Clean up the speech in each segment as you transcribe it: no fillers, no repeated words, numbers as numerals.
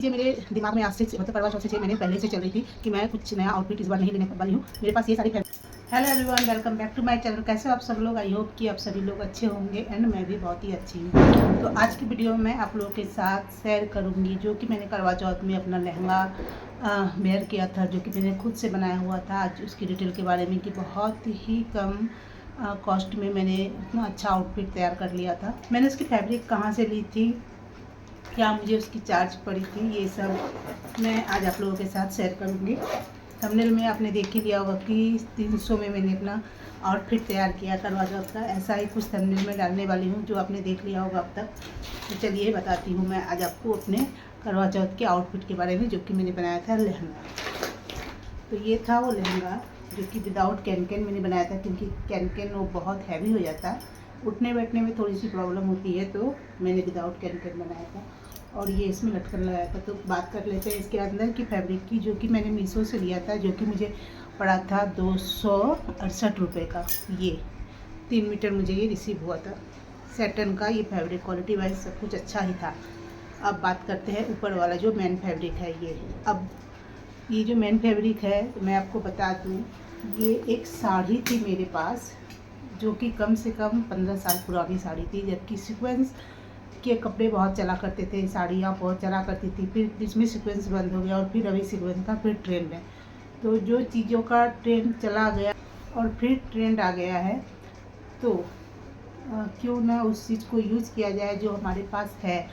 ये मेरे दिमाग में आज से मतलब करवा चौथ से मैंने पहले से चल रही थी कि मैं कुछ नया आउटफिट इस बार नहीं लेने वाली हूँ। मेरे पास ये सारी hello everyone, welcome back to my channel. कैसे हो आप सब लोग? आई होप कि आप सभी लोग अच्छे होंगे एंड मैं भी बहुत ही अच्छी हूँ। तो आज की वीडियो में आप लोगों के साथ शेयर करूँगी जो कि मैंने करवा चौथ में अपना लहंगा वेयर किया था, जो कि मैंने खुद से बनाया हुआ था। आज उसकी डिटेल के बारे में कि बहुत ही कम कॉस्ट में मैंने इतना अच्छा आउटफिट तैयार कर लिया था। मैंने उसकी फैब्रिक कहाँ से ली थी, क्या मुझे उसकी चार्ज पड़ी थी, ये सब मैं आज आप लोगों के साथ शेयर करूँगी। थंबनेल में आपने देख ही लिया होगा कि 300 में मैंने अपना आउटफिट तैयार किया करवा चौथ का। ऐसा ही कुछ थंबनेल में डालने वाली हूँ जो आपने देख लिया होगा अब तक। तो चलिए बताती हूँ मैं आज आपको अपने करवा चौथ के आउटफिट के बारे में, जो कि मैंने बनाया था लहंगा। तो ये था वो लहंगा जो कि विदाउट कैन मैंने बनाया था, क्योंकि कैन वो बहुत हैवी हो जाता है, उठने बैठने में थोड़ी सी प्रॉब्लम होती है, तो मैंने विदाउट कैन बनाया था। और ये इसमें लटकन लगाया था। तो बात कर लेते हैं इसके अंदर की फैब्रिक की, जो कि मैंने मीशो से लिया था, जो कि मुझे पड़ा था 268 रुपये का। ये 3 मीटर मुझे ये रिसीव हुआ था सैटन का। ये फैब्रिक क्वालिटी वाइज सब कुछ अच्छा ही था। अब बात करते हैं ऊपर वाला जो मेन फैब्रिक है। ये जो मेन फैब्रिक है, मैं आपको बता दूं, ये एक साड़ी थी मेरे पास, जो कि कम से कम 15 साल पुरानी साड़ी थी। जबकि सीक्वेंस के कपड़े बहुत चला करते थे, साड़ियाँ बहुत चला करती थी, फिर बीच में सीक्वेंस बंद हो गया और फिर अभी सीक्वेंस का फिर ट्रेंड है। तो जो चीज़ों का ट्रेंड चला गया और फिर ट्रेंड आ गया है, तो क्यों ना उस चीज़ को यूज़ किया जाए जो हमारे पास है,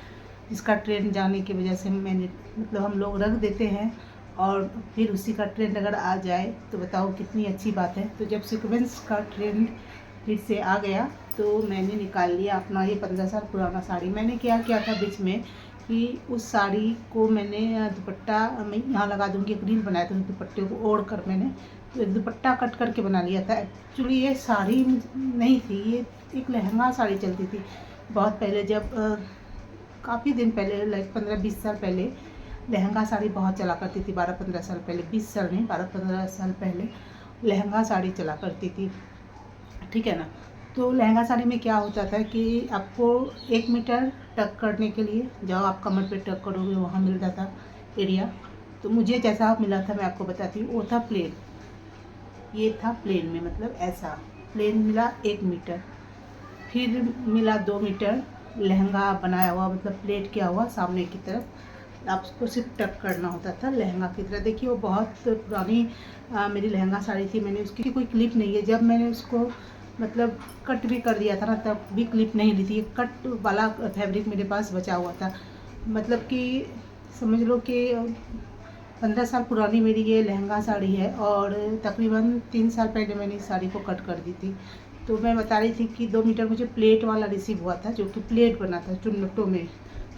जिसका ट्रेंड जाने की वजह से मैंने मतलब हम लोग रख देते हैं और फिर उसी का ट्रेंड अगर आ जाए तो बताओ कितनी अच्छी बात है। तो जब सीक्वेंस का ट्रेंड फिर से आ गया तो मैंने निकाल लिया अपना ये 15 साल पुराना साड़ी। मैंने क्या किया था बीच में कि उस साड़ी को मैंने दुपट्टा, मैं यहाँ लगा दूँगी, एक रील बनाया था, दुपट्टे को ओढ़ कर मैंने तो एक दुपट्टा कट करके बना लिया था। एक्चुअली ये साड़ी नहीं थी, ये एक लहंगा साड़ी चलती थी बहुत पहले, जब काफ़ी दिन पहले, लाइक 15-20 साल पहले लहंगा साड़ी बहुत चला करती थी। 12-15 साल पहले, 20 साल नहीं, 12-15 साल पहले लहंगा साड़ी चला करती थी, ठीक है ना। तो लहंगा साड़ी में क्या होता था कि आपको 1 मीटर टक करने के लिए, जब आप कमर पे टक करोगे वहाँ मिलता था एरिया। तो मुझे जैसा मिला था मैं आपको बताती हूँ, वो था प्लेन। ये था प्लेन में, मतलब ऐसा प्लेन मिला 1 मीटर। फिर मिला 2 मीटर लहंगा बनाया हुआ, मतलब प्लेट किया हुआ सामने की तरफ। आपको सिर्फ टक करना होता था लहंगा की तरह। देखिए वो बहुत पुरानी मेरी लहंगा साड़ी थी। मैंने उसकी कोई क्लिप नहीं है, जब मैंने उसको मतलब कट भी कर दिया था ना, तब भी क्लिप नहीं ली थी। कट वाला फैब्रिक मेरे पास बचा हुआ था। मतलब कि समझ लो कि 15 साल पुरानी मेरी ये लहंगा साड़ी है और तकरीबन 3 साल पहले मैंने इस साड़ी को कट कर दी थी। तो मैं बता रही थी कि 2 मीटर मुझे प्लेट वाला रिसीव हुआ था, जो कि प्लेट बना था चुन्नटों में।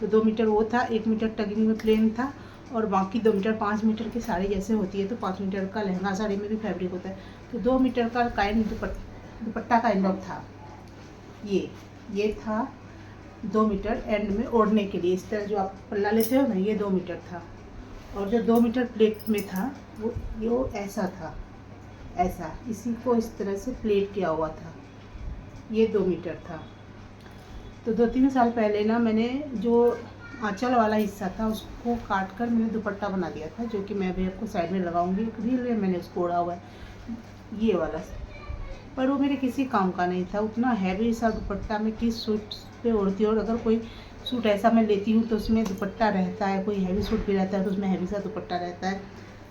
तो 2 मीटर वो था, 1 मीटर टगिंग में प्लेन था और बाकी 2 मीटर, 5 मीटर की साड़ी जैसे होती है तो 5 मीटर का लहंगा साड़ी में भी फैब्रिक होता है। तो 2 मीटर का काइंड दुपट्टा का एंड ऑफ था। ये था 2 मीटर एंड में ओढ़ने के लिए, इस तरह जो आप पल्ला लेते हो ना, ये 2 मीटर था। और जो 2 मीटर प्लेट में था वो ऐसा था, ऐसा इसी को इस तरह से प्लेट किया हुआ था। ये 2 मीटर था। तो 2-3 साल पहले ना मैंने जो आंचल वाला हिस्सा था उसको काट कर मैंने दुपट्टा बना दिया था, जो कि मैं भी आपको साइड में लगाऊंगी। एक रील में मैंने उसको ओढ़ा हुआ है ये वाला, पर वो मेरे किसी काम का नहीं था। उतना हैवी सा दुपट्टा मैं किस सूट पे ओढ़ती हूँ, और अगर कोई सूट ऐसा मैं लेती हूँ तो उसमें दुपट्टा रहता है, कोई हैवी सूट भी रहता है तो उसमें हैवी सा दुपट्टा रहता है,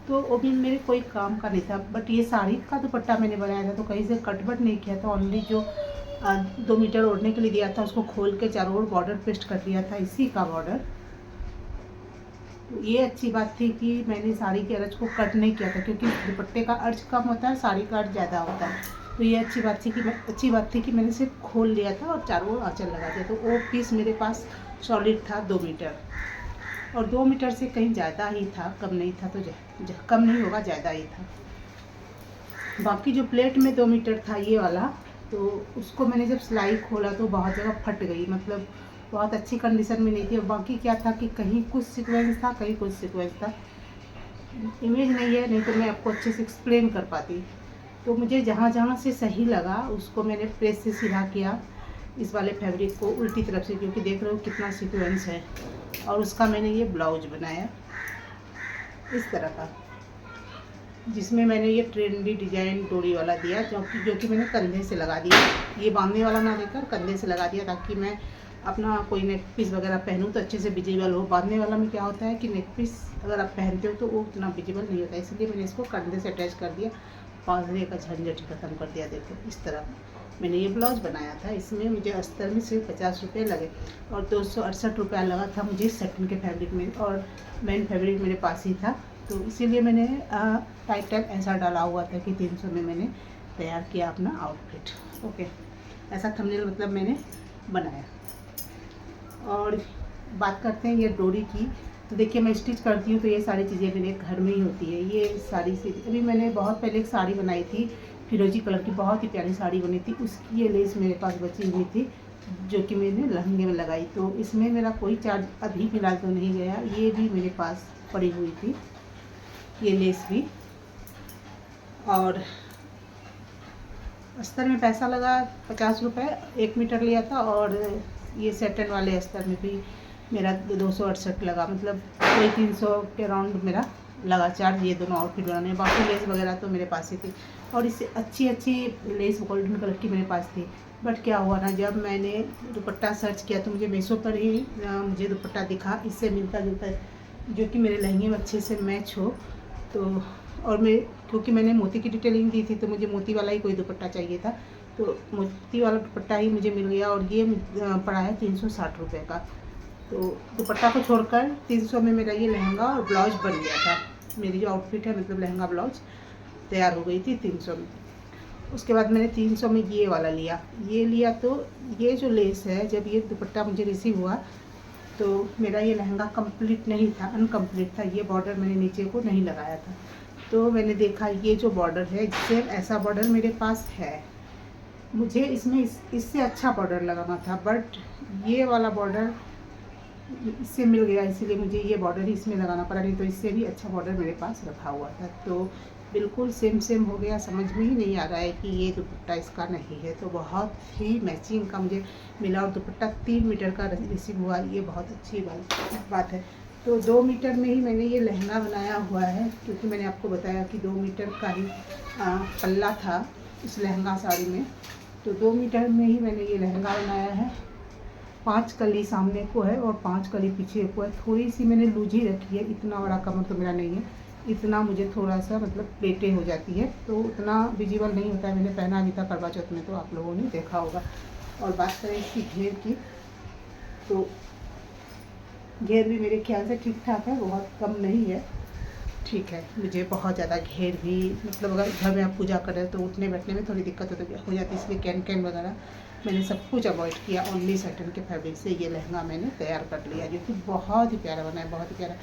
तो वो भी मेरे कोई काम का नहीं था। बट ये साड़ी का दुपट्टा मैंने बनाया था तो कहीं से कटबट नहीं किया था, ओनली जो 2 मीटर ओढ़ने के लिए दिया था उसको खोल के चारों ओर बॉर्डर पेस्ट कर दिया था, इसी का बॉर्डर। तो ये अच्छी बात थी कि मैंने साड़ी के अर्ज को कट नहीं किया था, क्योंकि दुपट्टे का अर्ज कम होता है, साड़ी का अर्ज ज़्यादा होता है। तो ये अच्छी बात थी कि मैंने सिर्फ खोल लिया था और चारों ओर आंचल लगा दिया। तो वो पीस मेरे पास सॉलिड था 2 मीटर, और 2 मीटर से कहीं ज़्यादा ही था, कम नहीं था। तो कम नहीं होगा, ज़्यादा ही था। बाकी जो प्लेट में 2 मीटर था ये वाला, तो उसको मैंने जब सिलाई खोला तो बहुत जगह फट गई, मतलब बहुत अच्छी कंडीशन में नहीं थी। और बाकी क्या था कि कहीं कुछ सीक्वेंस था, कहीं कुछ सीक्वेंस था। इमेज नहीं है, नहीं तो मैं आपको अच्छे से एक्सप्लेन कर पाती। तो मुझे जहाँ जहाँ से सही लगा उसको मैंने प्रेस से सीधा किया, इस वाले फैब्रिक को उल्टी तरफ से, क्योंकि देख रहे हो कितना सीक्वेंस है। और उसका मैंने ये ब्लाउज बनाया इस तरह का, जिसमें मैंने ये ट्रेंडी डिजाइन डोरी वाला दिया, जो कि मैंने कंधे से लगा दिया। ये बांधने वाला ना देकर कंधे से लगा दिया, ताकि मैं अपना कोई नेक पीस वगैरह पहनूँ तो अच्छे से विजिबल हो। बांधने वाला में क्या होता है कि नेक पीस अगर आप पहनते हो तो वो उतना विजिबल नहीं होता, इसलिए मैंने इसको कंधे से अटैच कर दिया, बांधने का झंझट खत्म कर दिया। देखो इस तरह मैंने ये ब्लाउज बनाया था। इसमें मुझे अस्तर में सिर्फ 50 रुपये लगे और 268 रुपया लगा था मुझे सेकंड के फैब्रिक में, और मेन फैब्रिक मेरे पास ही था, तो इसीलिए मैंने टाइटल ऐसा डाला हुआ था कि 300 में मैंने तैयार किया अपना आउटफिट। ओके, ऐसा थंबनेल मतलब मैंने बनाया। और बात करते हैं ये डोरी की, तो देखिए मैं स्टिच करती हूँ तो ये सारी चीज़ें मेरे घर में ही होती है। ये साड़ी से अभी मैंने बहुत पहले एक साड़ी बनाई थी, फिरोजी कलर की, बहुत ही प्यारी साड़ी बनी थी। उसकी ये लेस मेरे पास बची हुई थी, जो कि मैंने लहंगे में लगाई। तो इसमें मेरा कोई चार्ज अभी फिलहाल तो नहीं गया, ये भी मेरे पास पड़ी हुई थी ये लेस भी। और अस्तर में पैसा लगा 50 रुपये, 1 मीटर लिया था। और ये सेटन वाले अस्तर में भी मेरा 268 लगा, मतलब कोई 300 के अराउंड मेरा लगा चार्ज ये दोनों आउटफिट बनाने में। बाकी लेस वगैरह तो मेरे पास ही थी, और इससे अच्छी अच्छी लेस गोल्डन कलर की मेरे पास थी। बट क्या हुआ ना, जब मैंने दुपट्टा सर्च किया तो मुझे मीशो पर ही मुझे दुपट्टा दिखा इससे मिलता जुलता, जो कि मेरे लहंगे में अच्छे से मैच हो। तो और मैं, क्योंकि मैंने मोती की डिटेलिंग दी थी तो मुझे मोती वाला ही कोई दुपट्टा चाहिए था, तो मोती वाला दुपट्टा ही मुझे मिल गया। और ये पड़ा है 360 रुपये का। तो दुपट्टा को छोड़कर 300 में मेरा ये लहंगा और ब्लाउज बन गया था। मेरी जो आउटफिट है मतलब लहंगा ब्लाउज तैयार हो गई थी 300 में। उसके बाद मैंने 300 में ये वाला लिया। तो ये जो लेस है, जब ये दुपट्टा मुझे रिसीव हुआ तो मेरा ये लहंगा कंप्लीट नहीं था, अनकम्प्लीट था। ये बॉर्डर मैंने नीचे को नहीं लगाया था, तो मैंने देखा ये जो बॉर्डर है, सेम ऐसा बॉर्डर मेरे पास है। मुझे इसमें इससे अच्छा बॉर्डर लगाना था, बट ये वाला बॉर्डर इससे मिल गया, इसीलिए मुझे ये बॉर्डर ही इसमें लगाना पड़ा, नहीं तो इससे भी अच्छा बॉर्डर मेरे पास रखा हुआ था। तो बिल्कुल सेम हो गया, समझ में ही नहीं आ रहा है कि ये दुपट्टा इसका नहीं है। तो बहुत ही मैचिंग का मुझे मिला, और दुपट्टा 3 मीटर का रिसीव हुआ, ये बहुत अच्छी बात है। तो 2 मीटर में ही मैंने ये लहंगा बनाया हुआ है, क्योंकि मैंने आपको बताया कि 2 मीटर का ही पल्ला था इस लहंगा साड़ी में। तो 2 मीटर में ही मैंने ये लहंगा बनाया है। 5 कली सामने को है और 5 कली पीछे को है। थोड़ी सी मैंने लूज ही रखी है, इतना बड़ा कमर तो मेरा नहीं है, इतना मुझे थोड़ा सा मतलब प्लेटें हो जाती है, तो उतना विजिबल नहीं होता है। मैंने पहना भी था करवा चौथ में, तो आप लोगों ने देखा होगा। और बात करें इसकी घेर की, तो घेर भी मेरे ख्याल से ठीक ठाक है, बहुत कम नहीं है, ठीक है। मुझे बहुत ज़्यादा घेर भी, मतलब अगर घर में आप पूजा कर रहे हो तो उठने बैठने में थोड़ी दिक्कत हो जाती है, इसलिए कैन वगैरह मैंने सब कुछ अवॉइड किया। ओनली सेटन के फैब्रिक से ये लहंगा मैंने तैयार कर लिया, जो कि बहुत ही प्यारा बना है, बहुत ही प्यारा।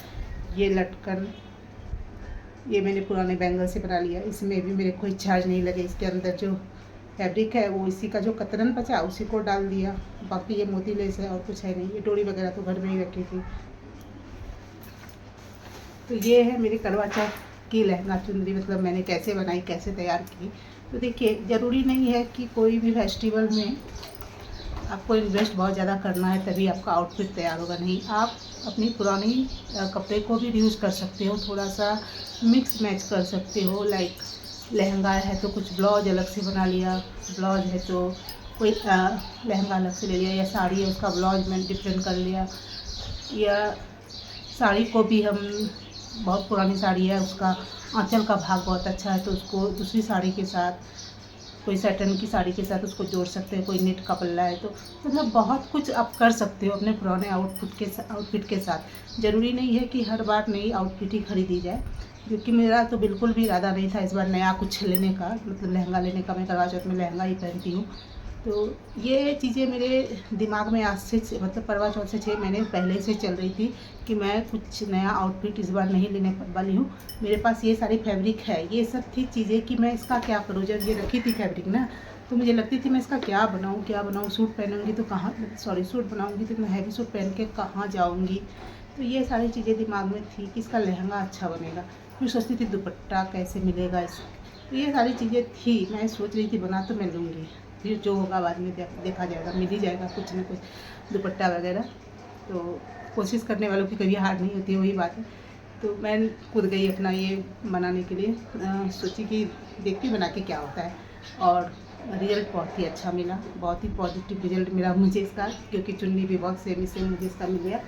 ये लटकन ये मैंने पुराने बैंगल से बना लिया, इसमें भी मेरे कोई चार्ज नहीं लगे। इसके अंदर जो फैब्रिक है वो इसी का जो कतरन बचा उसी को डाल दिया, बाकी ये मोती लेस है और कुछ है नहीं। ये डोरी वगैरह तो घर में ही रखी थी। तो ये है मेरी करवा चौथ की लहंगा चुनरी, मतलब मैंने कैसे बनाई, कैसे तैयार की। तो देखिए, ज़रूरी नहीं है कि कोई भी फेस्टिवल में आपको इन्वेस्ट बहुत ज़्यादा करना है तभी आपका आउटफिट तैयार होगा, नहीं। आप अपनी पुरानी कपड़े को भी यूज़ कर सकते हो, थोड़ा सा मिक्स मैच कर सकते हो। लाइक लहंगा है तो कुछ ब्लाउज अलग से बना लिया, ब्लाउज है तो कोई लहंगा अलग से ले लिया, या साड़ी है उसका ब्लाउज में डिफरेंट कर लिया, या साड़ी को भी हम, बहुत पुरानी साड़ी है उसका आंचल का भाग बहुत अच्छा है तो उसको दूसरी साड़ी के साथ, कोई सैटन की साड़ी के साथ उसको जोड़ सकते हैं, कोई नेट का पल्ला है तो मतलब बहुत कुछ आप कर सकते हो अपने पुराने आउटफिट के साथ। ज़रूरी नहीं है कि हर बार नई आउटफिट ही खरीदी जाए, क्योंकि मेरा तो बिल्कुल भी इरादा नहीं था इस बार नया कुछ लेने का, मतलब लहंगा लेने का। मैं करवा चौथ में लहंगा ही पहनती हूँ, तो ये चीज़ें मेरे दिमाग में आज से, मतलब करवा चौथ से 6 महीने पहले से चल रही थी कि मैं कुछ नया आउटफिट इस बार नहीं लेने वाली हूँ। मेरे पास ये सारी फैब्रिक है, ये सब थी चीज़ें कि मैं इसका क्या करूँ। जब ये रखी थी फैब्रिक ना, तो मुझे लगती थी मैं इसका क्या बनाऊँ, सूट पहनूँगी तो कहाँ, सूट बनाऊँगी तो इतना हैवी सूट पहन के कहाँ जाऊँगी। तो ये सारी चीज़ें दिमाग में थी कि इसका लहंगा अच्छा बनेगा। फिर सोचती थी दुपट्टा कैसे मिलेगा इस, तो ये सारी चीज़ें थी। मैं सोच रही थी बना तो मैं लूँगी, सकती हूँ, जो होगा बाद में देखा जाएगा, मिल ही जाएगा कुछ ना कुछ दुपट्टा वगैरह। तो कोशिश करने वालों की कभी हार नहीं होती, वही बात है। तो मैं कूद गई अपना ये बनाने के लिए, सोची कि देखती बना के क्या होता है, और रिज़ल्ट बहुत ही अच्छा मिला, बहुत ही पॉजिटिव रिज़ल्ट मिला मुझे इसका, क्योंकि चुन्नी भी बहुत सेम से मुझे इसका मिल गया,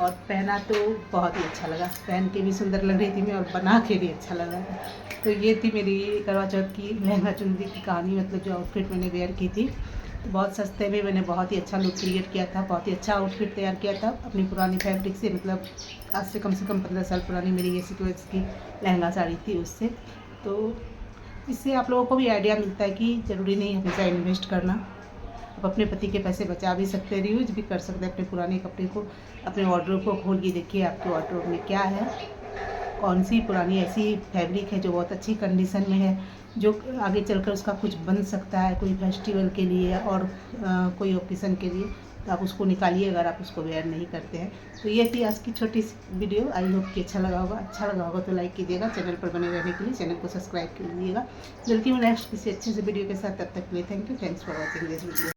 और पहना तो बहुत ही अच्छा लगा, पहन के भी सुंदर लग रही थी मैं, और बना के भी अच्छा लग रहा था। तो ये थी मेरी करवा चौथ की लहंगा चुनरी की कहानी, मतलब जो आउटफिट मैंने वेयर की थी। तो बहुत सस्ते में मैंने बहुत ही अच्छा लुक क्रिएट किया था, बहुत ही अच्छा आउटफिट तैयार किया था अपनी पुरानी फैब्रिक से, मतलब आज से कम 15 साल पुरानी मेरी ये सीक्वेंस की लहंगा साड़ी थी उससे। तो इससे आप लोगों को भी आइडिया मिलता है कि ज़रूरी नहीं हमेशा इन्वेस्ट करना, आप अपने पति के पैसे बचा भी सकते हैं, रीयूज भी कर सकते हैं अपने पुराने कपड़े को। अपने वार्डरोब को खोल के देखिए आपके वार्डरोब में क्या है, कौन सी पुरानी ऐसी फैब्रिक है जो बहुत अच्छी कंडीशन में है, जो आगे चलकर उसका कुछ बन सकता है, कोई फेस्टिवल के लिए और कोई ओकेज़न के लिए, तो आप उसको निकालिए अगर आप उसको वेयर नहीं करते हैं। तो ये थी आज की छोटी सी वीडियो, आई होप कि अच्छा लगा होगा तो लाइक कीजिएगा, चैनल पर बने रहने के लिए चैनल को सब्सक्राइब कीजिएगा। मिलती हूँ नेक्स्ट किसी अच्छे से वीडियो के साथ, तब तक के लिए thank you, thanks for watching this video.